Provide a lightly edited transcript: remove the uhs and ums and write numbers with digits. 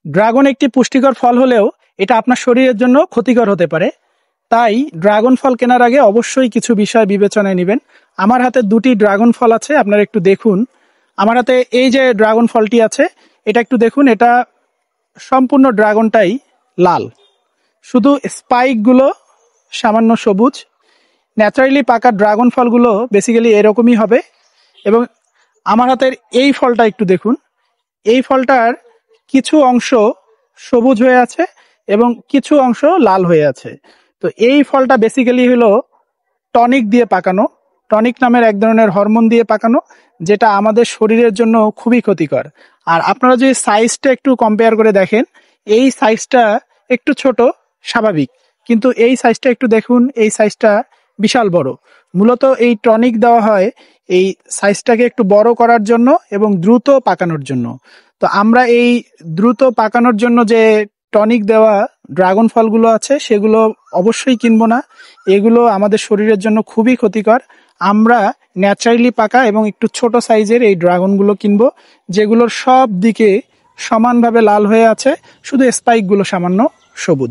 Dragon একটি পুষ্টিকর ফল হলেও এটা আপনার শরীরের জন্য ক্ষতিকর হতে পারে। তাই ড্রাগন ফল কেনার আগে অবশ্যই কিছু বিষয় বিবেচনায় নেবেন। আমার হাতে দুটি ড্রাগন ফল আছে, আপনারা একটু দেখুন। আমার হাতে এই যে ড্রাগন ফলটি আছে, এটা একটু দেখুন, এটা সম্পূর্ণ ড্রাগনটাই লাল, শুধু স্পাইকগুলো সামান্য সবুজ। ন্যাচারালি পাকা ড্রাগন ফলগুলো বেসিক্যালি এরকমই হবে। এবং আমার হাতের এই ফলটা একটু দেখুন, এই ফলটার কিছু অংশ সবুজ হয়ে আছে এবং কিছু অংশ লাল হয়ে আছে। তো এই ফলটা বেসিক্যালি হলো টনিক দিয়ে পাকানো, টনিক নামের এক ধরনের হরমোন দিয়ে পাকানো, যেটা আমাদের শরীরের জন্য খুবই ক্ষতিকর। আর আপনারা যদি সাইজটা একটু কম্পেয়ার করে দেখেন, এই সাইজটা একটু ছোট স্বাভাবিক, কিন্তু এই সাইজটা একটু দেখুন, এই সাইজটা বিশাল বড়। মূলত এই টনিক দেওয়া হয় এই সাইজটাকে একটু বড় করার জন্য এবং দ্রুত পাকানোর জন্য। তো আমরা এই দ্রুত পাকানোর জন্য যে টনিক দেওয়া ড্রাগন ফলগুলো আছে সেগুলো অবশ্যই কিনবো না, এগুলো আমাদের শরীরের জন্য খুবই ক্ষতিকর। আমরা ন্যাচারালি পাকা এবং একটু ছোট সাইজের এই ড্রাগনগুলো কিনবো, যেগুলোর সব দিকে সমানভাবে লাল হয়ে আছে, শুধু স্পাইকগুলো সামান্য সবুজ।